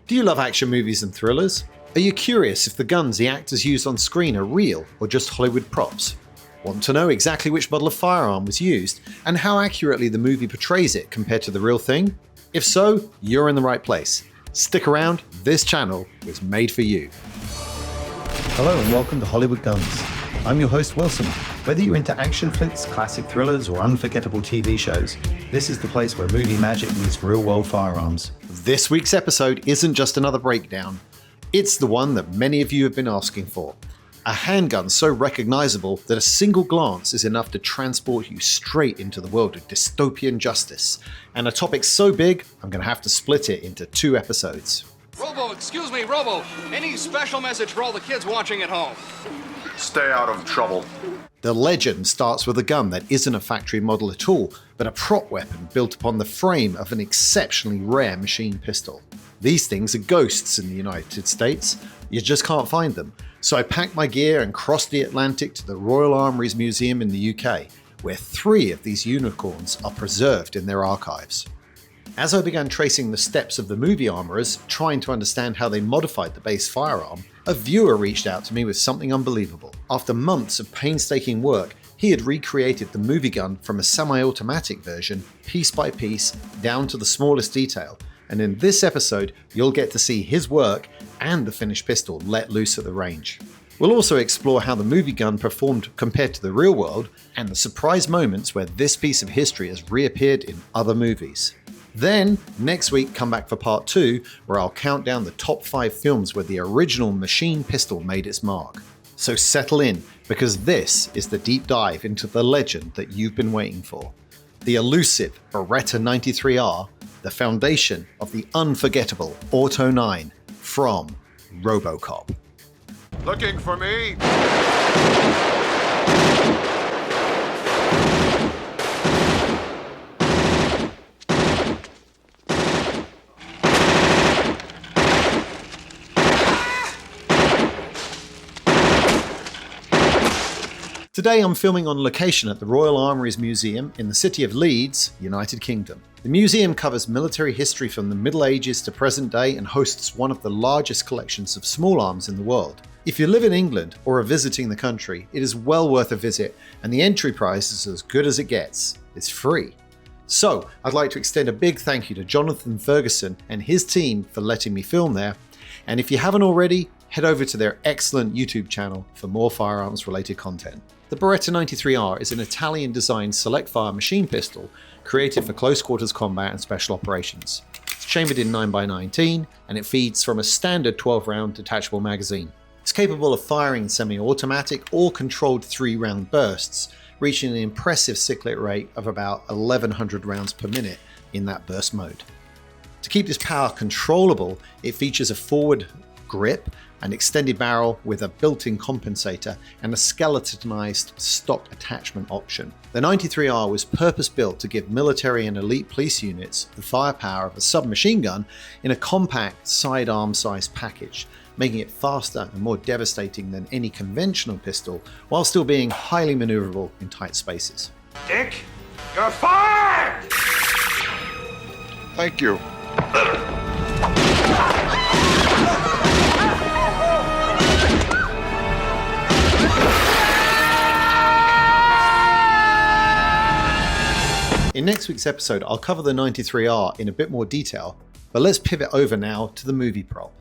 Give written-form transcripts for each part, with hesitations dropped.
Do you love action movies and thrillers? Are you curious if the guns the actors use on screen are real or just Hollywood props? Want to know exactly which model of firearm was used and how accurately the movie portrays it compared to the real thing? If so, you're in the right place. Stick around, this channel was made for you. Hello and welcome to Hollywood Guns. I'm your host Wilson. Whether you're into action flicks, classic thrillers, or unforgettable TV shows, this is the place where movie magic meets real-world firearms. This week's episode isn't just another breakdown. It's the one that many of you have been asking for. A handgun so recognizable that a single glance is enough to transport you straight into the world of dystopian justice. And a topic so big, I'm going to have to split it into 2 episodes. Robo, excuse me, Robo. Any special message for all the kids watching at home? Stay out of trouble. The legend starts with a gun that isn't a factory model at all, but a prop weapon built upon the frame of an exceptionally rare machine pistol. These things are ghosts in the United States. You just can't find them. So I packed my gear and crossed the Atlantic to the Royal Armouries Museum in the UK, where 3 of these unicorns are preserved in their archives. As I began tracing the steps of the movie armourers, trying to understand how they modified the base firearm, a viewer reached out to me with something unbelievable. After months of painstaking work, he had recreated the movie gun from a semi-automatic version, piece by piece, down to the smallest detail. And in this episode, you'll get to see his work and the finished pistol let loose at the range. We'll also explore how the movie gun performed compared to the real world, and the surprise moments where this piece of history has reappeared in other movies. Then, next week, come back for part 2, where I'll count down the top 5 films where the original machine pistol made its mark. So settle in, because this is the deep dive into the legend that you've been waiting for. The elusive Beretta 93R, the foundation of the unforgettable Auto 9 from RoboCop. Looking for me? Today I'm filming on location at the Royal Armouries Museum in the city of Leeds, United Kingdom. The museum covers military history from the Middle Ages to present day and hosts one of the largest collections of small arms in the world. If you live in England or are visiting the country, it is well worth a visit, and the entry price is as good as it gets. It's free. So I'd like to extend a big thank you to Jonathan Ferguson and his team for letting me film there. And if you haven't already, head over to their excellent YouTube channel for more firearms related content. The Beretta 93R is an Italian-designed select-fire machine pistol created for close quarters combat and special operations. It's chambered in 9x19 and it feeds from a standard 12-round detachable magazine. It's capable of firing semi-automatic or controlled 3-round bursts, reaching an impressive cyclic rate of about 1,100 rounds per minute in that burst mode. To keep this power controllable, it features a forward grip, an extended barrel with a built-in compensator, and a skeletonized stock attachment option. The 93R was purpose-built to give military and elite police units the firepower of a submachine gun in a compact sidearm-sized package, making it faster and more devastating than any conventional pistol, while still being highly maneuverable in tight spaces. Dick, you're fired! Thank you. In next week's episode, I'll cover the 93R in a bit more detail, but let's pivot over now to the movie prop.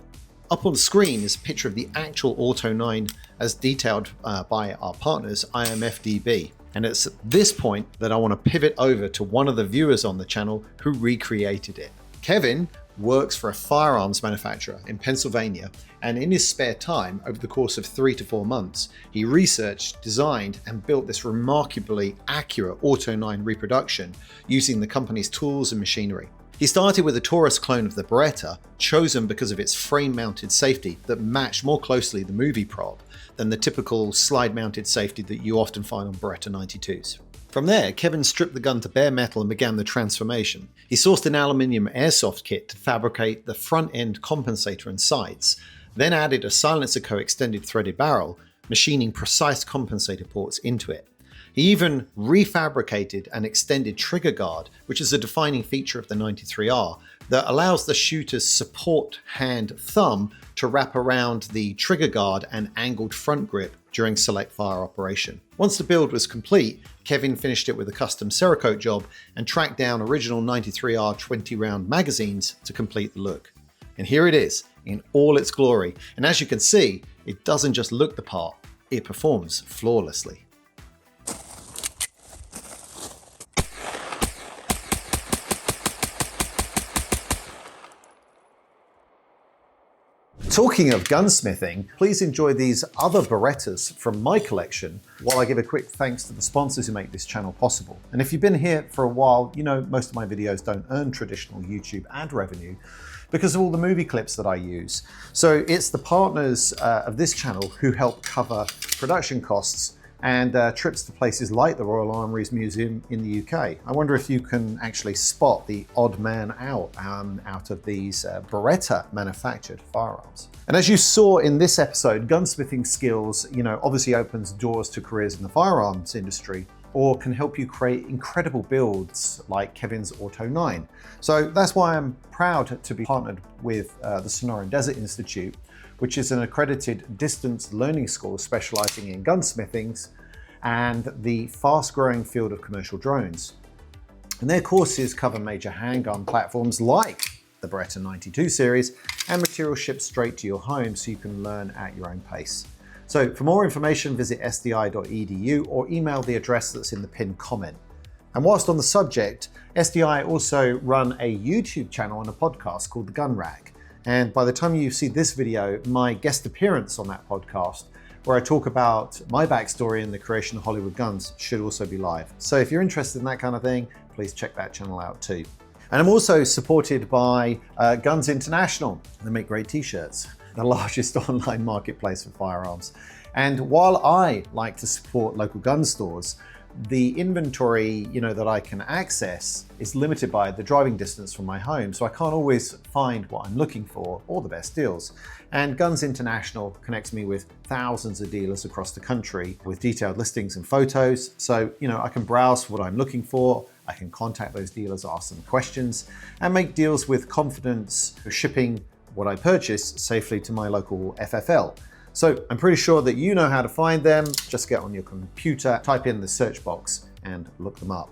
Up on screen is a picture of the actual Auto 9 as detailed by our partners IMFDB. And it's at this point that I want to pivot over to one of the viewers on the channel who recreated it. Kevin works for a firearms manufacturer in Pennsylvania, and in his spare time, over the course of 3 to 4 months, he researched, designed, and built this remarkably accurate Auto 9 reproduction using the company's tools and machinery. He started with a Taurus clone of the Beretta, chosen because of its frame-mounted safety that matched more closely the movie prop than the typical slide-mounted safety that you often find on Beretta 92s. From there, Kevin stripped the gun to bare metal and began the transformation. He sourced an aluminium airsoft kit to fabricate the front-end compensator and sights, then added a silencer co-extended threaded barrel, machining precise compensator ports into it. He even refabricated an extended trigger guard, which is a defining feature of the 93R, that allows the shooter's support hand thumb to wrap around the trigger guard and angled front grip during select fire operation. Once the build was complete, Kevin finished it with a custom Cerakote job and tracked down original 93R 20-round magazines to complete the look. And here it is in all its glory. And as you can see, it doesn't just look the part, it performs flawlessly. Talking of gunsmithing, please enjoy these other Berettas from my collection while I give a quick thanks to the sponsors who make this channel possible. And if you've been here for a while, you know most of my videos don't earn traditional YouTube ad revenue because of all the movie clips that I use. So it's the partners of this channel who help cover production costs and trips to places like the Royal Armouries Museum in the UK. I wonder if you can actually spot the odd man out of these Beretta manufactured firearms. And as you saw in this episode, gunsmithing skills, obviously opens doors to careers in the firearms industry, or can help you create incredible builds like Kevin's Auto 9. So that's why I'm proud to be partnered with the Sonoran Desert Institute, which is an accredited distance learning school specializing in gunsmithing and the fast-growing field of commercial drones. And their courses cover major handgun platforms like the Beretta 92 series and material shipped straight to your home so you can learn at your own pace. So for more information, visit sdi.edu or email the address that's in the pinned comment. And whilst on the subject, SDI also run a YouTube channel and a podcast called The Gun Rack. And by the time you see this video, my guest appearance on that podcast, where I talk about my backstory and the creation of Hollywood Guns, should also be live. So if you're interested in that kind of thing, please check that channel out too. And I'm also supported by Guns International. They make great t-shirts, the largest online marketplace for firearms. And while I like to support local gun stores, the inventory that I can access is limited by the driving distance from my home, so I can't always find what I'm looking for or the best deals. And Guns International connects me with thousands of dealers across the country with detailed listings and photos, so I can browse for what I'm looking for, I can contact those dealers, ask them questions, and make deals with confidence for shipping what I purchase safely to my local FFL. So I'm pretty sure that you know how to find them. Just get on your computer, type in the search box and look them up.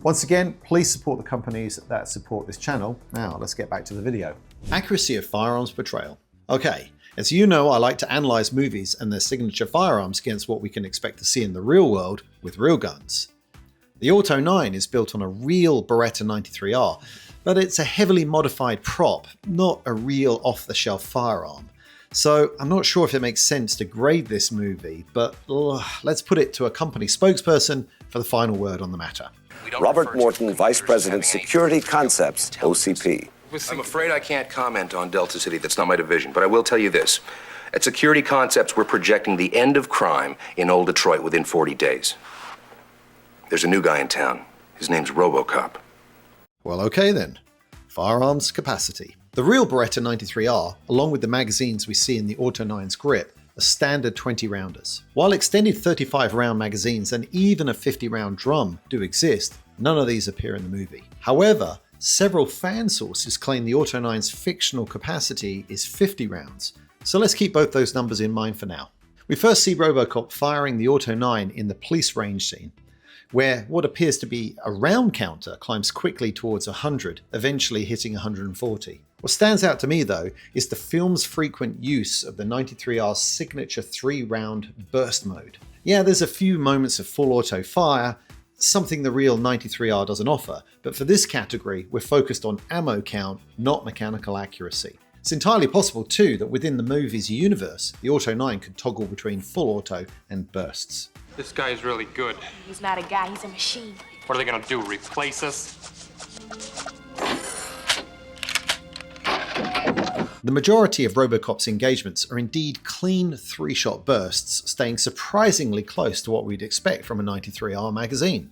Once again, please support the companies that support this channel. Now let's get back to the video. Accuracy of firearms portrayal. Okay, as you know, I like to analyze movies and their signature firearms against what we can expect to see in the real world with real guns. The Auto 9 is built on a real Beretta 93R, but it's a heavily modified prop, not a real off-the-shelf firearm. So I'm not sure if it makes sense to grade this movie, but let's put it to a company spokesperson for the final word on the matter. Robert Morton, Vice President, Security Concepts, OCP. I'm afraid I can't comment on Delta City. That's not my division, but I will tell you this. At Security Concepts, we're projecting the end of crime in Old Detroit within 40 days. There's a new guy in town. His name's RoboCop. Well, okay then. Firearms Capacity. The real Beretta 93R, along with the magazines we see in the Auto 9's grip, are standard 20-rounders. While extended 35-round magazines and even a 50-round drum do exist, none of these appear in the movie. However, several fan sources claim the Auto 9's fictional capacity is 50 rounds, so let's keep both those numbers in mind for now. We first see RoboCop firing the Auto 9 in the police range scene, where what appears to be a round counter climbs quickly towards 100, eventually hitting 140. What stands out to me though is the film's frequent use of the 93R's signature 3-round burst mode. Yeah, there's a few moments of full auto fire, something the real 93R doesn't offer, but for this category we're focused on ammo count, not mechanical accuracy. It's entirely possible too that within the movie's universe, the Auto 9 could toggle between full auto and bursts. This guy is really good. He's not a guy, he's a machine. What are they gonna do, replace us? The majority of RoboCop's engagements are indeed clean 3-shot bursts, staying surprisingly close to what we'd expect from a 93R magazine.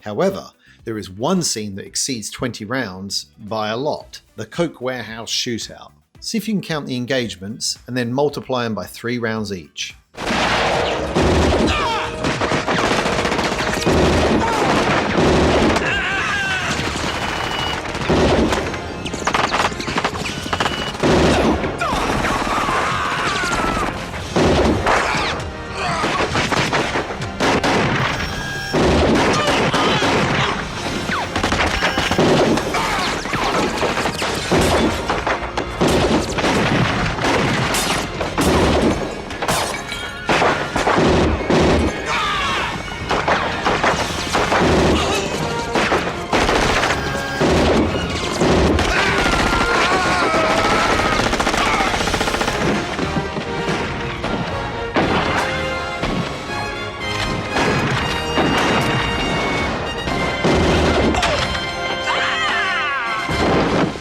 However, there is one scene that exceeds 20 rounds by a lot, the Coke Warehouse shootout. See if you can count the engagements and then multiply them by 3 rounds each.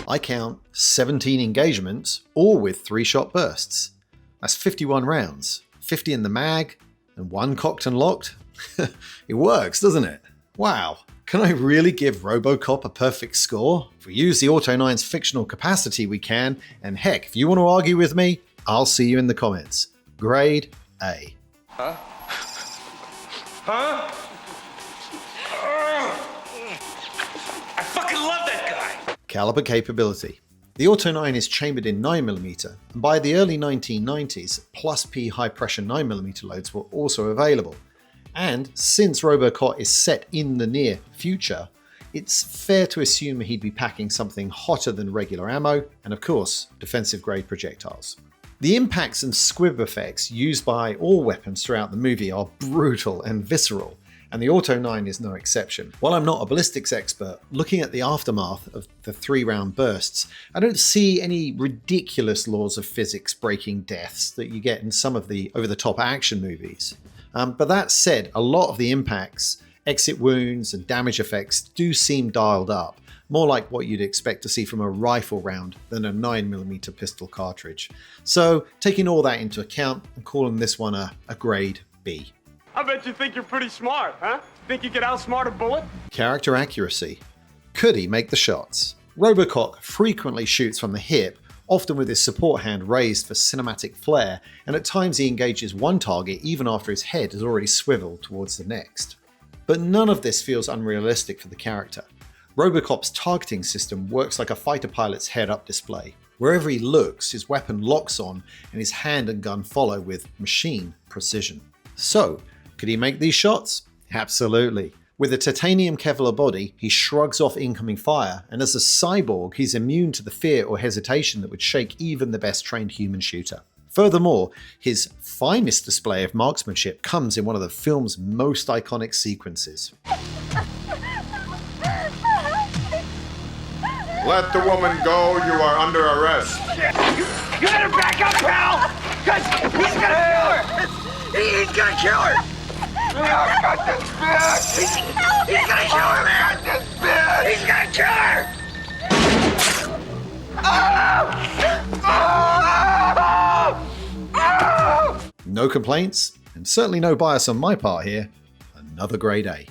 I count 17 engagements, all with 3-shot bursts. That's 51 rounds, 50 in the mag, and 1 cocked and locked. It works, doesn't it? Wow, can I really give RoboCop a perfect score? If we use the Auto 9's fictional capacity, we can, and heck, if you want to argue with me, I'll see you in the comments. Grade A. Huh? Huh? I fucking love that guy! Caliber capability. The Auto 9 is chambered in 9mm, and by the early 1990s, plus P high pressure 9mm loads were also available. And since RoboCop is set in the near future, it's fair to assume he'd be packing something hotter than regular ammo, and of course, defensive grade projectiles. The impacts and squib effects used by all weapons throughout the movie are brutal and visceral, and the Auto 9 is no exception. While I'm not a ballistics expert, looking at the aftermath of the 3-round bursts, I don't see any ridiculous laws of physics breaking deaths that you get in some of the over-the-top action movies. But that said, a lot of the impacts, exit wounds, and damage effects do seem dialed up, more like what you'd expect to see from a rifle round than a 9mm pistol cartridge. So, taking all that into account, I'm calling this one a grade B. I bet you think you're pretty smart, huh? Think you could outsmart a bullet? Character accuracy. Could he make the shots? RoboCop frequently shoots from the hip, often with his support hand raised for cinematic flair, and at times he engages one target even after his head has already swiveled towards the next. But none of this feels unrealistic for the character. RoboCop's targeting system works like a fighter pilot's head-up display. Wherever he looks, his weapon locks on and his hand and gun follow with machine precision. So, could he make these shots? Absolutely. With a titanium Kevlar body, he shrugs off incoming fire, and as a cyborg, he's immune to the fear or hesitation that would shake even the best trained human shooter. Furthermore, his finest display of marksmanship comes in one of the film's most iconic sequences. Let the woman go, you are under arrest. You better back up, pal! Cause he's gonna kill her! He's gonna kill her! I've got this bitch! He's gonna kill her, man! This bitch! He's gonna kill her! No complaints, and certainly no bias on my part here. Another grade A.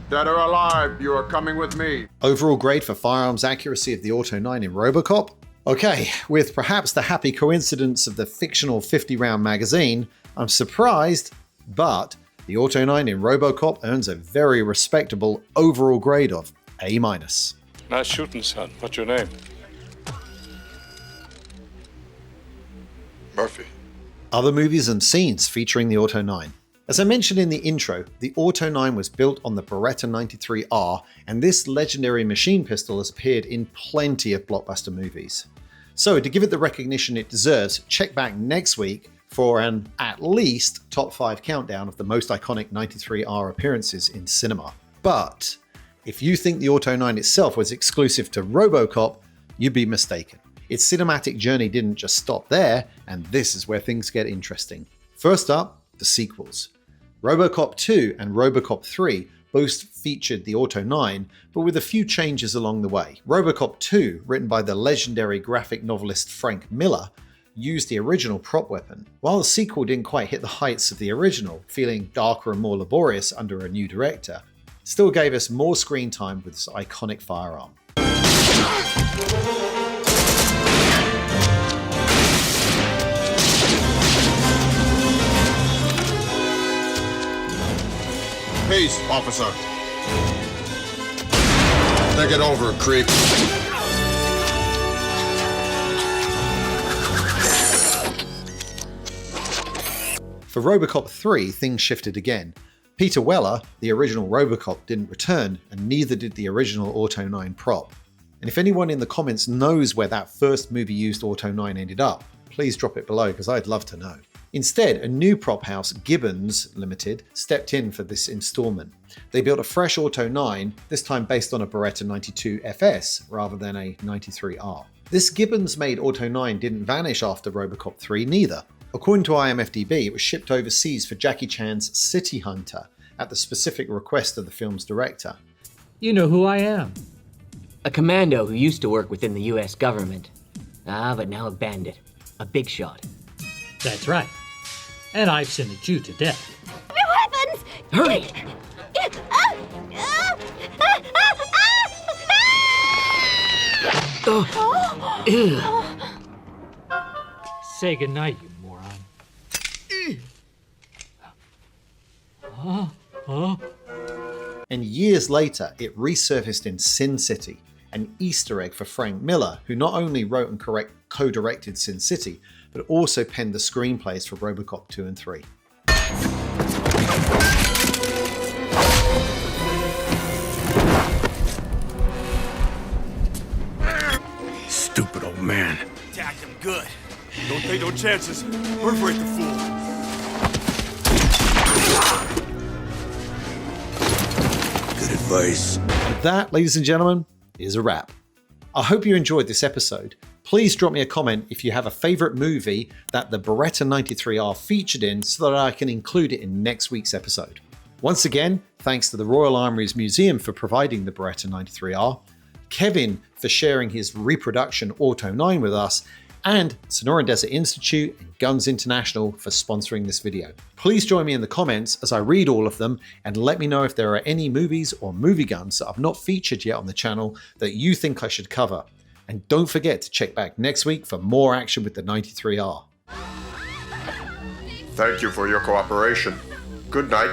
Dead or alive, you are coming with me. Overall grade for firearms accuracy of the Auto 9 in RoboCop? Okay, with perhaps the happy coincidence of the fictional 50-round magazine, I'm surprised, but the Auto 9 in RoboCop earns a very respectable overall grade of A-. Nice shooting, son. What's your name? Murphy. Other movies and scenes featuring the Auto 9. As I mentioned in the intro, the Auto 9 was built on the Beretta 93R, and this legendary machine pistol has appeared in plenty of blockbuster movies. So to give it the recognition it deserves, check back next week for an at least top 5 countdown of the most iconic 93R appearances in cinema. But if you think the Auto 9 itself was exclusive to RoboCop, you'd be mistaken. Its cinematic journey didn't just stop there, and this is where things get interesting. First up, the sequels. RoboCop 2 and RoboCop 3 both featured the Auto 9, but with a few changes along the way. RoboCop 2, written by the legendary graphic novelist Frank Miller, used the original prop weapon, while the sequel didn't quite hit the heights of the original, feeling darker and more laborious under a new director. It still gave us more screen time with this iconic firearm. Peace, officer. Think it over, creep. For RoboCop 3, things shifted again. Peter Weller, the original RoboCop, didn't return, and neither did the original Auto 9 prop. And if anyone in the comments knows where that first movie used Auto 9 ended up, please drop it below because I'd love to know. Instead, a new prop house, Gibbons Limited, stepped in for this installment. They built a fresh Auto 9, this time based on a Beretta 92 FS rather than a 93R. This Gibbons-made Auto 9 didn't vanish after RoboCop 3 neither. According to IMFDB, it was shipped overseas for Jackie Chan's City Hunter at the specific request of the film's director. You know who I am. A commando who used to work within the US government. But now a bandit. A big shot. That's right. And I've sentenced you to death. Weapons! Hurry! Say goodnight, you moron. And years later, it resurfaced in Sin City, an Easter egg for Frank Miller, who not only wrote and co-directed Sin City, but also penned the screenplays for RoboCop 2 and 3. Stupid old man. Attacked him good. Don't take no chances. Perforate the fool. Good advice. And that, ladies and gentlemen, is a wrap. I hope you enjoyed this episode. Please drop me a comment if you have a favourite movie that the Beretta 93R featured in so that I can include it in next week's episode. Once again, thanks to the Royal Armouries Museum for providing the Beretta 93R, Kevin for sharing his reproduction Auto 9 with us, and Sonoran Desert Institute and Guns International for sponsoring this video. Please join me in the comments as I read all of them and let me know if there are any movies or movie guns that I've not featured yet on the channel that you think I should cover. And don't forget to check back next week for more action with the 93R. Thank you for your cooperation. Good night.